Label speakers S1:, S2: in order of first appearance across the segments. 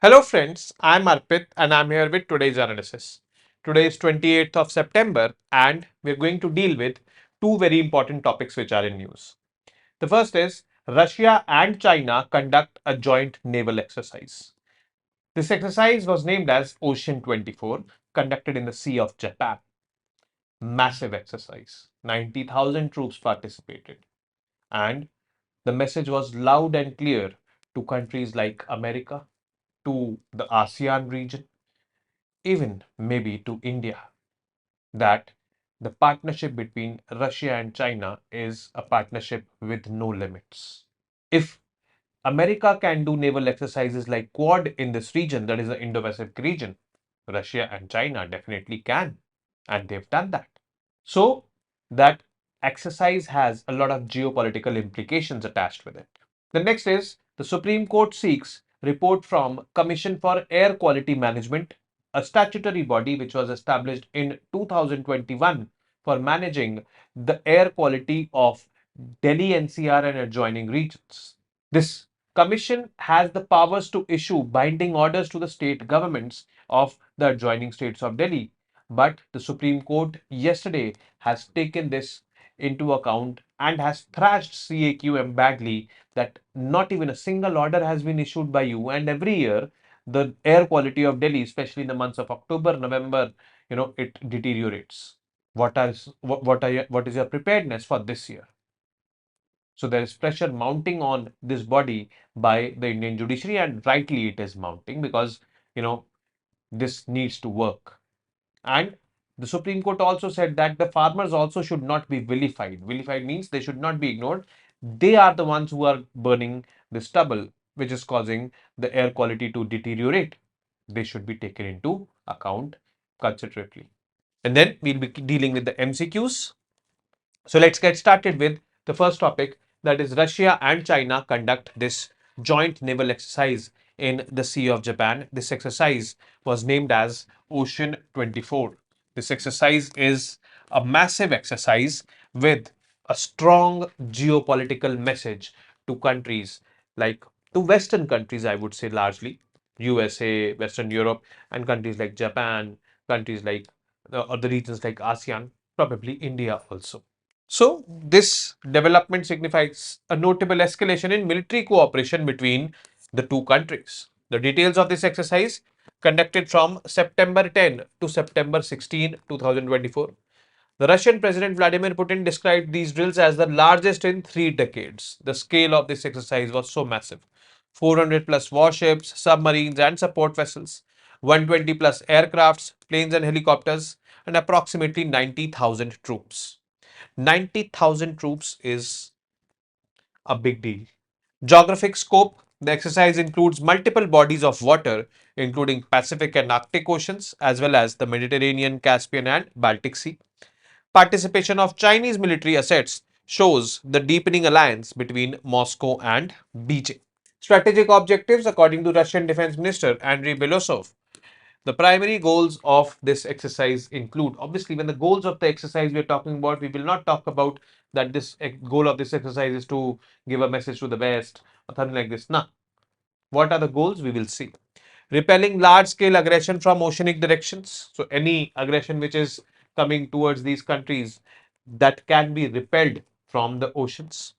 S1: Hello friends, I'm Arpit and I'm here with today's analysis. Today is 28th of September and we're going to deal with two very important topics which are in news. The first is Russia and China conduct a joint naval exercise. This exercise was named as Ocean 24, conducted in the Sea of Japan. Massive exercise. 90,000 troops participated and the message was loud and clear to countries like America, to the ASEAN region, even maybe to India, that the partnership between Russia and China is a partnership with no limits. If America can do naval exercises like Quad in this region, that is the Indo-Pacific region, Russia and China definitely can, and they've done that. So that exercise has a lot of geopolitical implications attached with it. The next is the Supreme Court seeks report from Commission for Air Quality Management, a statutory body which was established in 2021 for managing the air quality of Delhi NCR and adjoining regions. This commission has the powers to issue binding orders to the state governments of the adjoining states of Delhi. But the Supreme Court yesterday has taken this into account and has thrashed CAQM badly that not even a single order has been issued by you. And every year, the air quality of Delhi, especially in the months of October, November, it deteriorates. What is your preparedness for this year? So there is pressure mounting on this body by the Indian judiciary, and rightly it is mounting because this needs to work. And the Supreme Court also said that the farmers also should not be vilified. Vilified means they should not be ignored. They are the ones who are burning the stubble, which is causing the air quality to deteriorate. They should be taken into account considerably. And then we'll be dealing with the MCQs. So let's get started with the first topic, that is Russia and China conduct this joint naval exercise in the Sea of Japan. This exercise was named as Ocean 24. This exercise is a massive exercise with a strong geopolitical message to countries like to Western countries, I would say largely USA, Western Europe, and countries like Japan, countries like or the regions like ASEAN, probably India also. So, this development signifies a notable escalation in military cooperation between the two countries. The details of this exercise, conducted from September 10 to September 16, 2024. The Russian President Vladimir Putin described these drills as the largest in 3 decades. The scale of this exercise was so massive. 400 plus warships, submarines, and support vessels, 120 plus aircrafts, planes, and helicopters, and approximately 90,000 troops. 90,000 troops is a big deal. Geographic scope, the exercise includes multiple bodies of water, including Pacific and Arctic Oceans, as well as the Mediterranean, Caspian, and Baltic Sea. Participation of Chinese military assets shows the deepening alliance between Moscow and Beijing. Strategic objectives, according to Russian Defense Minister Andriy Belosov, the primary goals of this exercise include, obviously, when the goals of the exercise we are talking about, we will not talk about that this goal of this exercise is to give a message to the West or something like this. Now, what are the goals? We will see. Repelling large scale aggression from oceanic directions. So, any aggression which is coming towards these countries that can be repelled from the oceans.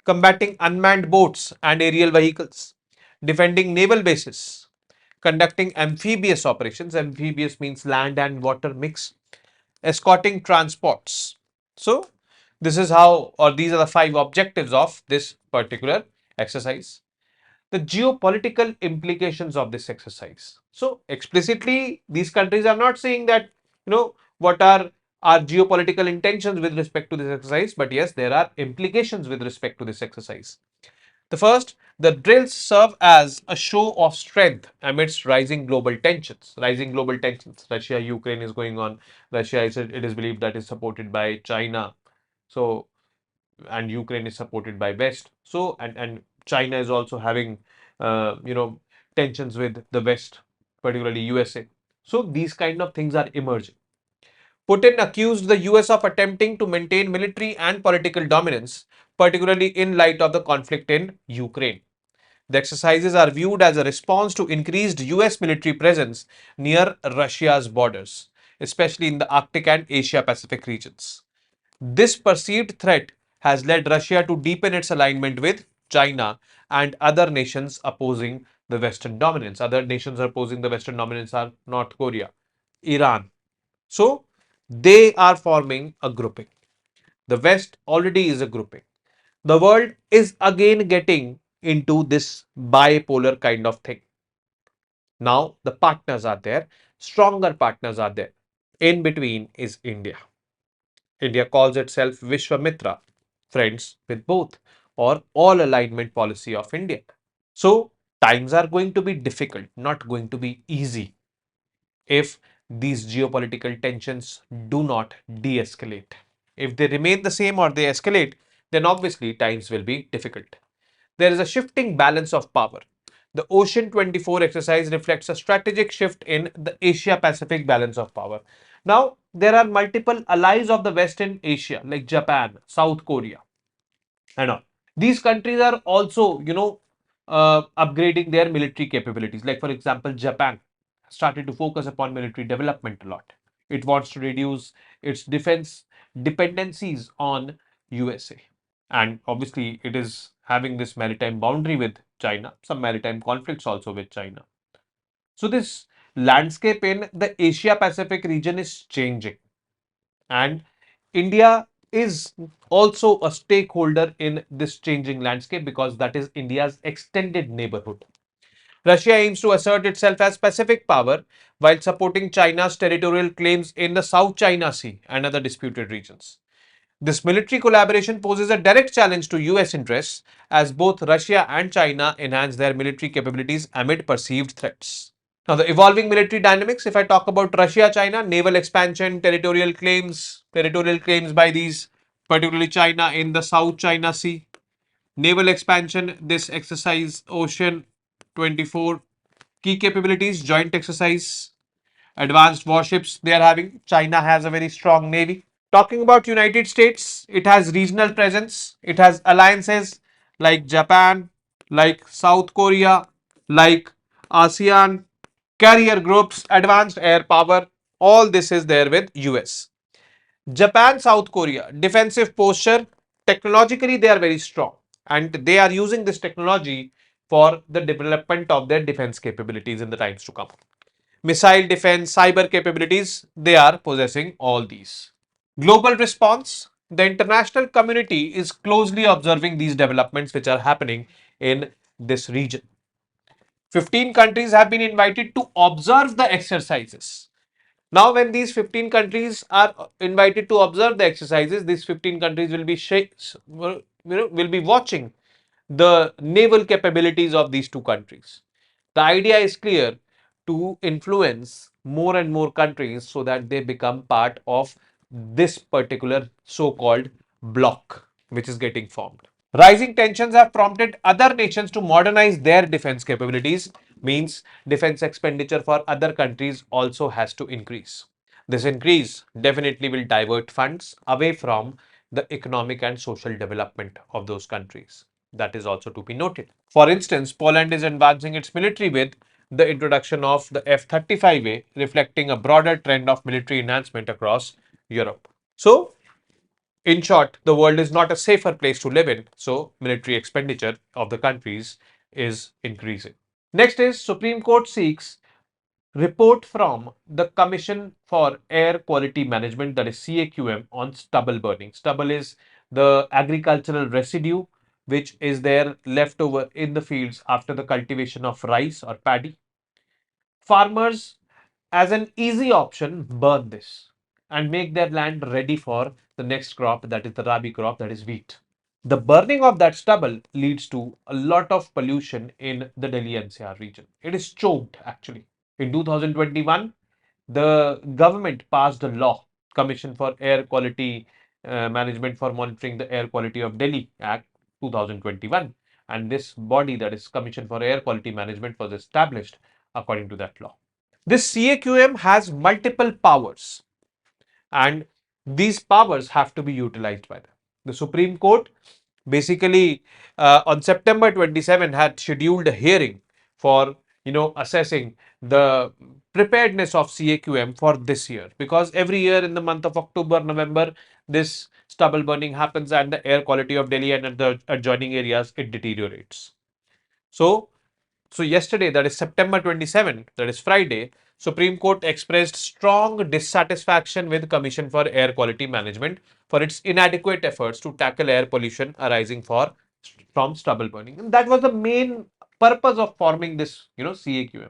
S1: Combating unmanned boats and aerial vehicles. Defending naval bases, conducting amphibious operations. Amphibious means land and water mix. Escorting transports. So, this is how, or these are the 5 objectives of this particular exercise. The geopolitical implications of this exercise. So, explicitly, these countries are not saying that, what are our geopolitical intentions with respect to this exercise, but yes, there are implications with respect to this exercise. The first, the drills serve as a show of strength amidst rising global tensions. Rising global tensions. Russia, Ukraine is going on. Russia is, it is believed that is supported by China. So, and Ukraine is supported by West. So, and China is also having, tensions with the West, particularly USA. So, these kind of things are emerging. Putin accused the US of attempting to maintain military and political dominance, particularly in light of the conflict in Ukraine. The exercises are viewed as a response to increased US military presence near Russia's borders, especially in the Arctic and Asia Pacific regions. This perceived threat has led Russia to deepen its alignment with China and other nations opposing the Western dominance. Other nations opposing the Western dominance are North Korea, Iran. So they are forming a grouping. The West already is a grouping. The world is again getting into this bipolar kind of thing. Now the partners are there, stronger partners are there. In between is India. India calls itself Vishwamitra, friends with both, or all alignment policy of India. So times are going to be difficult, not going to be easy if these geopolitical tensions do not de-escalate. If they remain the same or they escalate, then obviously times will be difficult. There is a shifting balance of power. The Ocean 24 exercise reflects a strategic shift in the Asia Pacific balance of power. Now, there are multiple allies of the West in Asia, like Japan, South Korea, and all. These countries are also, upgrading their military capabilities. Like, for example, Japan started to focus upon military development a lot. It wants to reduce its defense dependencies on USA. And obviously, it is having this maritime boundary with China, some maritime conflicts also with China. So, this landscape in the Asia Pacific region is changing. And India is also a stakeholder in this changing landscape because that is India's extended neighborhood. Russia aims to assert itself as Pacific power while supporting China's territorial claims in the South China Sea and other disputed regions. This military collaboration poses a direct challenge to US interests as both Russia and China enhance their military capabilities amid perceived threats. Now, the evolving military dynamics, if I talk about Russia, China, naval expansion, territorial claims by these, particularly China in the South China Sea, naval expansion, this exercise, Ocean 24, key capabilities, joint exercise, advanced warships they are having. China has a very strong navy. Talking about United States, it has regional presence. It has alliances like Japan, like South Korea, like ASEAN, carrier groups, advanced air power. All this is there with US. Japan, South Korea, defensive posture. Technologically, they are very strong and they are using this technology for the development of their defense capabilities in the times to come. Missile defense, cyber capabilities, they are possessing all these. Global response. The international community is closely observing these developments which are happening in this region. 15 countries have been invited to observe the exercises. Now, when these 15 countries are invited to observe the exercises, these 15 countries will be will be watching the naval capabilities of these two countries. The idea is clear, to influence more and more countries so that they become part of this particular so-called bloc which is getting formed. Rising tensions have prompted other nations to modernize their defense capabilities, means defense expenditure for other countries also has to increase. This increase definitely will divert funds away from the economic and social development of those countries. That is also to be noted. For instance, Poland is advancing its military with the introduction of the F-35A, reflecting a broader trend of military enhancement across Europe. So, in short, the world is not a safer place to live in, so military expenditure of the countries is increasing. Next is Supreme Court seeks report from the Commission for Air Quality Management, that is CAQM, on stubble burning. Stubble is the agricultural residue which is there left over in the fields after the cultivation of rice or paddy. Farmers, as an easy option, burn this and make their land ready for the next crop, that is the rabi crop, that is wheat. The burning of that stubble leads to a lot of pollution in the Delhi NCR region. It is choked actually. In 2021, the government passed a law, Commission for Air Quality Management for Monitoring the Air Quality of Delhi Act 2021. And this body, that is Commission for Air Quality Management, was established according to that law. This CAQM has multiple powers and these powers have to be utilized by them. The Supreme Court basically on September 27 had scheduled a hearing for assessing the preparedness of CAQM for this year, because every year in the month of October, November, this stubble burning happens and the air quality of Delhi and the adjoining areas, it deteriorates. So yesterday, that is September 27, that is Friday, Supreme Court expressed strong dissatisfaction with Commission for Air Quality Management for its inadequate efforts to tackle air pollution arising from stubble burning. And that was the main purpose of forming this, CAQM.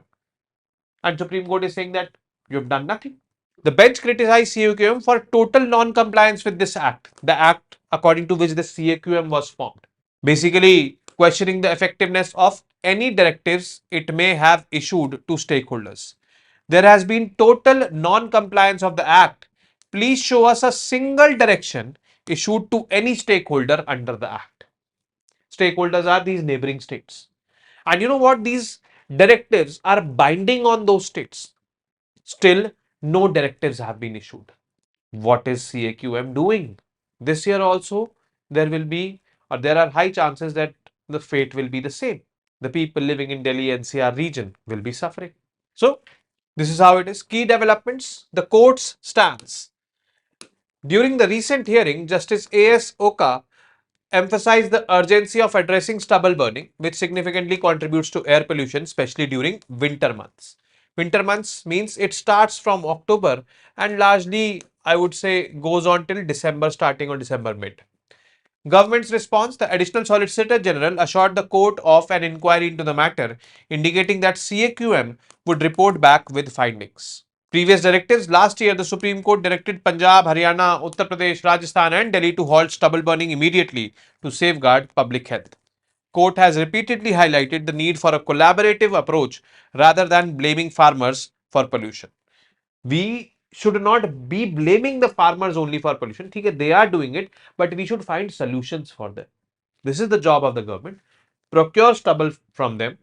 S1: And Supreme Court is saying that you have done nothing. The bench criticized CAQM for total non-compliance with this act, the act according to which the CAQM was formed, basically questioning the effectiveness of any directives it may have issued to stakeholders. There has been total non-compliance of the Act. Please show us a single direction issued to any stakeholder under the Act. Stakeholders are these neighboring states. And you know what? These directives are binding on those states. Still, no directives have been issued. What is CAQM doing? This year also, there will be, or there are high chances that the fate will be the same. The people living in Delhi NCR region will be suffering. So, this is how it is. Key developments. The court's stance. During the recent hearing, Justice A.S. Oka emphasized the urgency of addressing stubble burning, which significantly contributes to air pollution, especially during winter months. Winter months means it starts from October and largely, I would say, goes on till December, starting on December mid. Government's response: the Additional Solicitor General assured the court of an inquiry into the matter, indicating that CAQM would report back with findings. Previous directives: last year, the Supreme Court directed Punjab, Haryana, Uttar Pradesh, Rajasthan, and Delhi to halt stubble burning immediately to safeguard public health. Court has repeatedly highlighted the need for a collaborative approach rather than blaming farmers for pollution. We should not be blaming the farmers only for pollution. Okay, they are doing it, but we should find solutions for them. This is the job of the government. Procure stubble from them,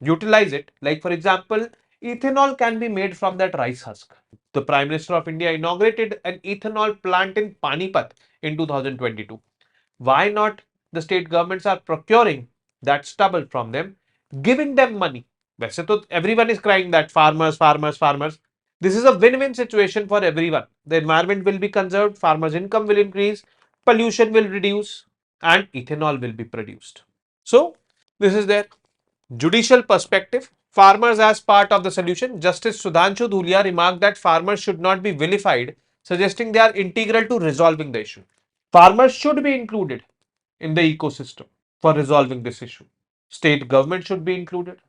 S1: utilize it. Like, for example, ethanol can be made from that rice husk. The Prime Minister of India inaugurated an ethanol plant in Panipat in 2022. Why not the state governments are procuring that stubble from them, giving them money? वैसे तो everyone is crying that farmers, farmers, farmers. This is a win-win situation for everyone. The environment will be conserved, farmers' income will increase, pollution will reduce, and ethanol will be produced. So, this is there. Judicial perspective. Farmers as part of the solution. Justice Sudhanshu Dhulia remarked that farmers should not be vilified, suggesting they are integral to resolving the issue. Farmers should be included in the ecosystem for resolving this issue. State government should be included.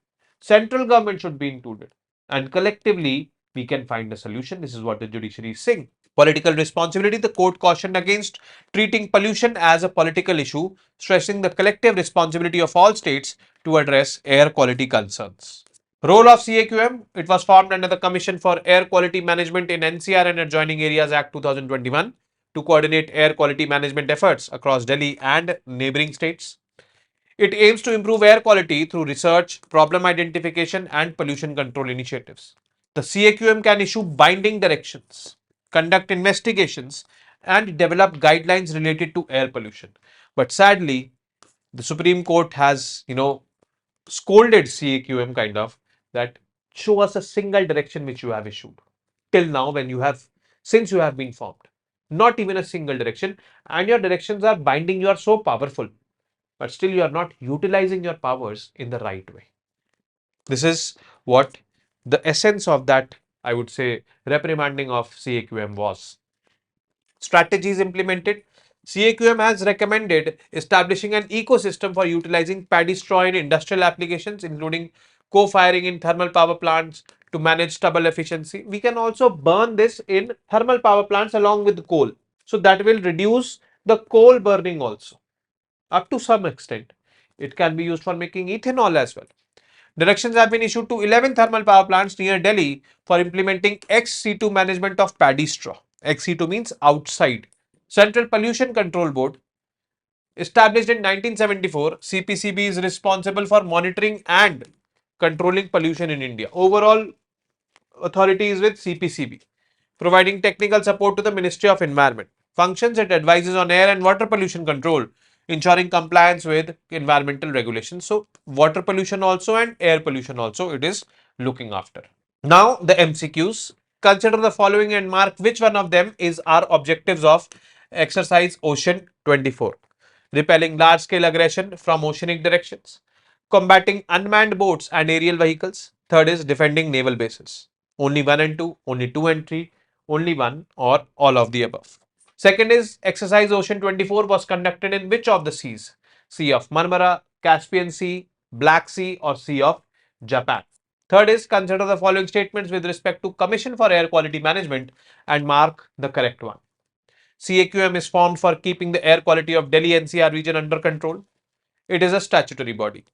S1: Central government should be included. And collectively, we can find a solution. This is what the judiciary is saying. Political responsibility. The court cautioned against treating pollution as a political issue, stressing the collective responsibility of all states to address air quality concerns. Role of CAQM. It was formed under the Commission for Air Quality Management in NCR and Adjoining Areas Act 2021 to coordinate air quality management efforts across Delhi and neighboring states. It aims to improve air quality through research, problem identification, and pollution control initiatives. The CAQM can issue binding directions, conduct investigations, and develop guidelines related to air pollution. But sadly, the Supreme Court has, scolded CAQM kind of that show us a single direction which you have issued till now when you have since you have been formed. Not even a single direction, and your directions are binding, you are so powerful, but still you are not utilizing your powers in the right way. This is what the essence of that, I would say, reprimanding of CAQM was. Strategies implemented. CAQM has recommended establishing an ecosystem for utilizing paddy straw in industrial applications, including co-firing in thermal power plants to manage stubble efficiency. We can also burn this in thermal power plants along with coal. So that will reduce the coal burning also up to some extent. It can be used for making ethanol as well. Directions have been issued to 11 thermal power plants near Delhi for implementing XC2 management of paddy straw. XC2 means outside. Central Pollution Control Board, established in 1974, CPCB is responsible for monitoring and controlling pollution in India. Overall authority is with CPCB, providing technical support to the Ministry of Environment. Functions: it advises on air and water pollution control, ensuring compliance with environmental regulations. So water pollution also and air pollution also it is looking after. Now the MCQs. Consider the following and mark which one of them is our objectives of exercise Ocean 24. Repelling large scale aggression from oceanic directions. Combating unmanned boats and aerial vehicles. Third is defending naval bases. Only 1 and 2, only 2 and 3, only 1 or all of the above. Second is exercise Ocean 24 was conducted in which of the seas? Sea of Marmara, Caspian Sea, Black Sea or Sea of Japan. Third is consider the following statements with respect to Commission for Air Quality Management and mark the correct one. CAQM is formed for keeping the air quality of Delhi NCR region under control. It is a statutory body.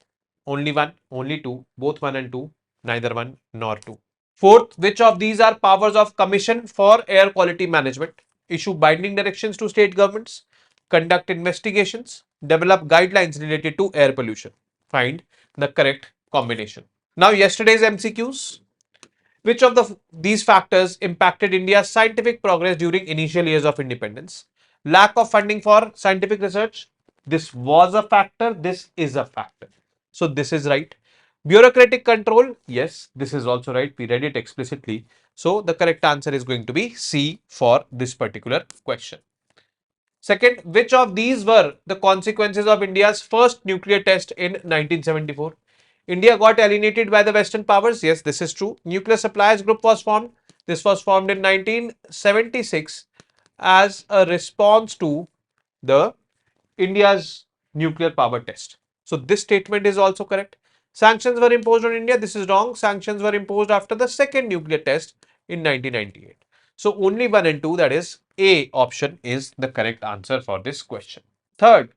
S1: Only one, only two, both one and two, neither one nor two. Fourth, which of these are powers of Commission for Air Quality Management? Issue binding directions to state governments, conduct investigations, develop guidelines related to air pollution. Find the correct combination. Now, yesterday's MCQs. Which of these factors impacted India's scientific progress during initial years of independence? Lack of funding for scientific research. This was a factor. This is a factor. So this is right. Bureaucratic control. Yes, this is also right. We read it explicitly. So the correct answer is going to be C for this particular question. Second, which of these were the consequences of India's first nuclear test in 1974? India got alienated by the Western powers. Yes, this is true. Nuclear Suppliers Group was formed. This was formed in 1976 as a response to the India's nuclear power test. So this statement is also correct. Sanctions were imposed on India. This is wrong. Sanctions were imposed after the second nuclear test in 1998. So only 1 and 2, that is A option, is the correct answer for this question. Third,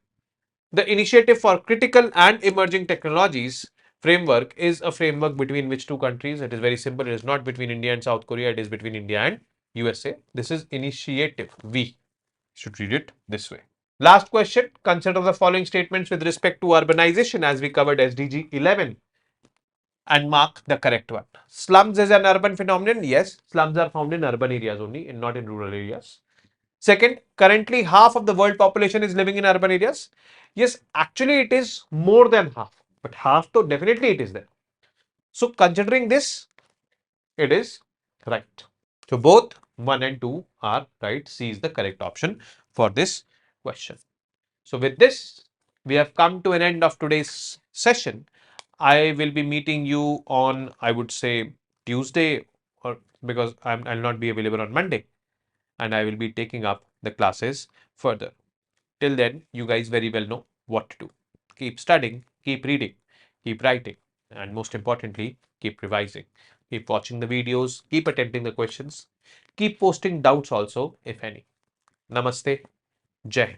S1: the Initiative for Critical and Emerging Technologies framework is a framework between which two countries? It is very simple. It is not between India and South Korea. It is between India and USA. This is initiative. We should read it this way. Last question. Consider the following statements with respect to urbanization as we covered SDG 11 and mark the correct one. Slums is an urban phenomenon. Yes, slums are found in urban areas only and not in rural areas. Second, currently half of the world population is living in urban areas. Yes, actually it is more than half, but half though definitely it is there. So considering this, it is right. So both 1 and 2 are right. C is the correct option for this question. So with this, we have come to an end of today's session. I will be meeting you on, I would say, Tuesday, or because I'll not be available on Monday, and I will be taking up the classes further. Till then, you guys very well know what to do. Keep studying, keep reading, keep writing, and most importantly, keep revising. Keep watching the videos, keep attempting the questions, keep posting doubts also, if any. Namaste, Jai Hind.